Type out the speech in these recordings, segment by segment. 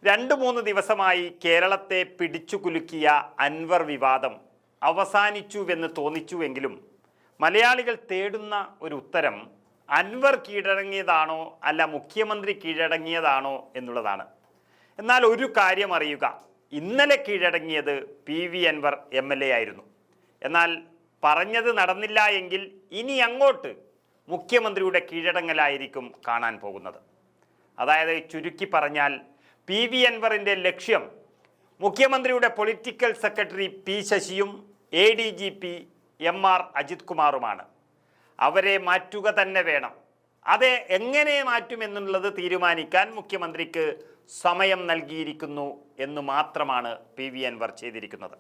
2-3 ദിവസമായി കേരളത്തെ പിടിച്ചുകുലുക്കിയ അൻവർ വിവാദം അവസാനിച്ചുവെന്ന് തോന്നിച്ചുവെങ്കിലും മലയാളികൾ തേടുന്ന ഒരു ഉത്തരം അൻവർ കീഴടങ്ങിയതാണോ അല്ല മുഖ്യമന്ത്രി കീഴടങ്ങിയതാണോ എന്നുള്ളതാണ്. എന്നാൽ ഒരു കാര്യം അറിയുക, ഇന്നലെ കീഴടങ്ങിയത് PV അൻവർ MLA ആയിരുന്നു. എന്നാൽ പറഞ്ഞത് നടന്നില്ല എങ്കിൽ ഇനി അങ്ങോട്ട് മുഖ്യമന്ത്രിയുടെ കീഴടങ്ങലായിരിക്കും കാണാൻ പോകുന്നത്. അതായത് ചുരുക്കി പറഞ്ഞാൽ PV അൻവറിൻ്റെ ലക്ഷ്യം മുഖ്യമന്ത്രിയുടെ പൊളിറ്റിക്കൽ സെക്രട്ടറി P ശശിയും ADGP MR അജിത് കുമാറുമാണ്. അവരെ മാറ്റുക തന്നെ വേണം. അത് എങ്ങനെ മാറ്റുമെന്നുള്ളത് തീരുമാനിക്കാൻ മുഖ്യമന്ത്രിക്ക് സമയം നൽകിയിരിക്കുന്നു എന്ന് മാത്രമാണ് PV അൻവർ ചെയ്തിരിക്കുന്നത്.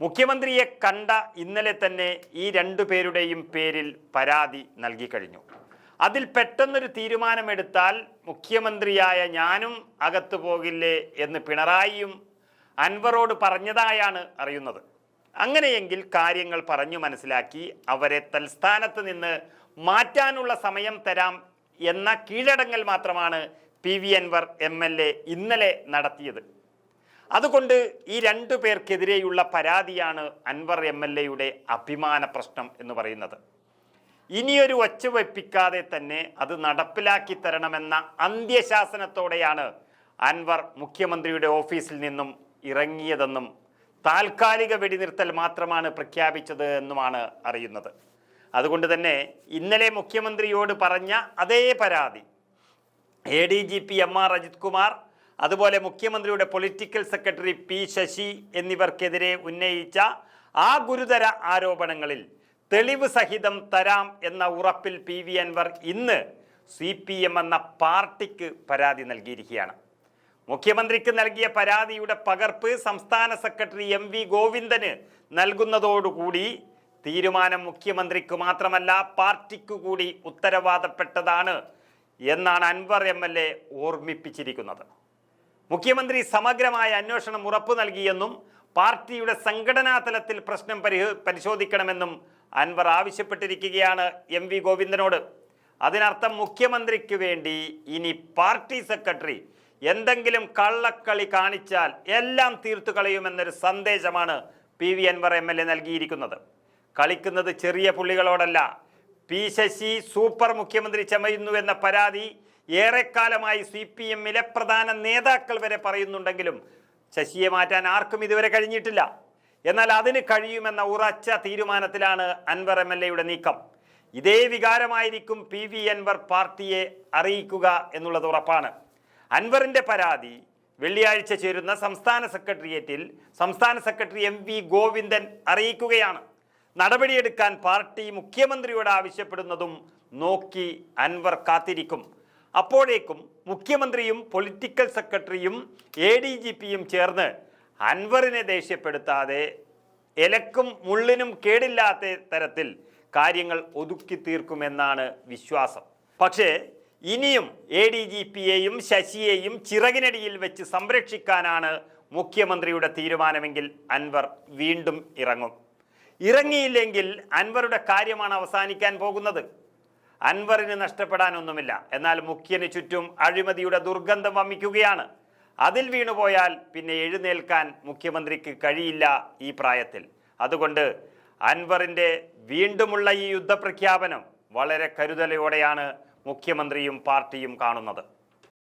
മുഖ്യമന്ത്രിയെ കണ്ട ഇന്നലെ തന്നെ ഈ 2 പേരുടെയും പേരിൽ പരാതി നൽകി കഴിഞ്ഞു. അതിൽ പെട്ടെന്നൊരു തീരുമാനമെടുത്താൽ മുഖ്യമന്ത്രിയായ ഞാനും അകത്തു പോകില്ലേ എന്ന് പിണറായിയും അൻവറോട് പറഞ്ഞതായാണ് അറിയുന്നത്. അങ്ങനെയെങ്കിൽ കാര്യങ്ങൾ പറഞ്ഞു മനസ്സിലാക്കി അവരെ തൽസ്ഥാനത്ത് നിന്ന് മാറ്റാനുള്ള സമയം തരാം എന്ന കീഴടങ്ങൽ മാത്രമാണ് PV അൻവർ MLA ഇന്നലെ നടത്തിയത്. അതുകൊണ്ട് ഈ 2 പേർക്കെതിരെയുള്ള പരാതിയാണ് അൻവർ MLAയുടെ അഭിമാന പ്രശ്നം എന്ന് പറയുന്നത്. ഇനിയൊരു ഒച്ചവെപ്പിക്കാതെ തന്നെ അത് നടപ്പിലാക്കി തരണമെന്ന അന്ത്യശാസനത്തോടെയാണ് അൻവർ മുഖ്യമന്ത്രിയുടെ ഓഫീസിൽ നിന്നും ഇറങ്ങിയതെന്നും താൽക്കാലിക വെടിനിർത്തൽ മാത്രമാണ് പ്രഖ്യാപിച്ചത് എന്നുമാണ് അറിയുന്നത്. അതുകൊണ്ട് തന്നെ ഇന്നലെ മുഖ്യമന്ത്രിയോട് പറഞ്ഞ അതേ പരാതി ADGP MR അജിത് കുമാർ, അതുപോലെ മുഖ്യമന്ത്രിയുടെ പൊളിറ്റിക്കൽ സെക്രട്ടറി P ശശി എന്നിവർക്കെതിരെ ഉന്നയിച്ച ആ ഗുരുതര ആരോപണങ്ങളിൽ തെളിവ് സഹിതം തരാം എന്ന ഉറപ്പിൽ PV അൻവർ ഇന്ന് CPM എന്ന പാർട്ടിക്ക് പരാതി നൽകിയിരിക്കുകയാണ്. മുഖ്യമന്ത്രിക്ക് നൽകിയ പരാതിയുടെ പകർപ്പ് സംസ്ഥാന സെക്രട്ടറി MV ഗോവിന്ദന് നൽകുന്നതോടുകൂടി തീരുമാനം മുഖ്യമന്ത്രിക്ക് മാത്രമല്ല പാർട്ടിക്കു കൂടി ഉത്തരവാദപ്പെട്ടതാണ് എന്നാണ് അൻവർ MLA ഓർമ്മിപ്പിച്ചിരിക്കുന്നത്. മുഖ്യമന്ത്രി സമഗ്രമായ അന്വേഷണം ഉറപ്പു നൽകിയെന്നും പാർട്ടിയുടെ സംഘടനാ തലത്തിൽ പ്രശ്നം പരിശോധിക്കണമെന്നും അൻവർ ആവശ്യപ്പെട്ടിരിക്കുകയാണ് MV ഗോവിന്ദനോട്. അതിനർത്ഥം മുഖ്യമന്ത്രിക്ക് വേണ്ടി ഇനി പാർട്ടി സെക്രട്ടറി എന്തെങ്കിലും കള്ളക്കളി കാണിച്ചാൽ എല്ലാം തീർത്തു കളയുമെന്നൊരു സന്ദേശമാണ് PV അൻവർ MLA നൽകിയിരിക്കുന്നത്. കളിക്കുന്നത് ചെറിയ പുള്ളികളോടല്ല. P ശശി സൂപ്പർ മുഖ്യമന്ത്രി ചമയുന്നു എന്ന പരാതി ഏറെക്കാലമായി CPM-ലെ പ്രധാന നേതാക്കൾ വരെ പറയുന്നുണ്ടെങ്കിലും ശശിയെ മാറ്റാൻ ആർക്കും ഇതുവരെ കഴിഞ്ഞിട്ടില്ല. എന്നാൽ അതിന് കഴിയുമെന്ന ഉറച്ച തീരുമാനത്തിലാണ് അൻവർ MLA-യുടെ നീക്കം. ഇതേ വികാരമായിരിക്കും PV അൻവർ പാർട്ടിയെ അറിയിക്കുക എന്നുള്ളത് ഉറപ്പാണ്. അൻവറിൻ്റെ പരാതി വെള്ളിയാഴ്ച ചേരുന്ന സംസ്ഥാന സെക്രട്ടേറിയറ്റിൽ സംസ്ഥാന സെക്രട്ടറി MV ഗോവിന്ദൻ അറിയിക്കുകയാണ്. നടപടിയെടുക്കാൻ പാർട്ടി മുഖ്യമന്ത്രിയോട് ആവശ്യപ്പെടുന്നതും നോക്കി അൻവർ കാത്തിരിക്കും. അപ്പോഴേക്കും മുഖ്യമന്ത്രിയും പൊളിറ്റിക്കൽ സെക്രട്ടറിയും ADGP-യും ചേർന്ന് അൻവറിനെ ദേഷ്യപ്പെടുത്താതെ ഇലക്കും മുള്ളിനും കേടില്ലാത്ത തരത്തിൽ കാര്യങ്ങൾ ഒതുക്കി തീർക്കുമെന്നാണ് വിശ്വാസം. പക്ഷേ ഇനിയും ADGP-യെയും ശശിയെയും ചിറകിനടിയിൽ വെച്ച് സംരക്ഷിക്കാനാണ് മുഖ്യമന്ത്രിയുടെ തീരുമാനമെങ്കിൽ അൻവർ വീണ്ടും ഇറങ്ങും. ഇറങ്ങിയില്ലെങ്കിൽ അൻവറുടെ കാര്യമാണ് അവസാനിക്കാൻ പോകുന്നത്. അൻവറിന് നഷ്ടപ്പെടാനൊന്നുമില്ല. എന്നാൽ മുഖ്യന് ചുറ്റും അഴിമതിയുടെ ദുർഗന്ധം വമിക്കുകയാണ്. അതിൽ വീണുപോയാൽ പിന്നെ എഴുന്നേൽക്കാൻ മുഖ്യമന്ത്രിക്ക് കഴിയില്ല ഈ പ്രായത്തിൽ. അതുകൊണ്ട് അൻവറിൻ്റെ വീണ്ടുമുള്ള ഈ യുദ്ധപ്രഖ്യാപനം വളരെ കരുതലോടെയാണ് മുഖ്യമന്ത്രിയും പാർട്ടിയും കാണുന്നത്.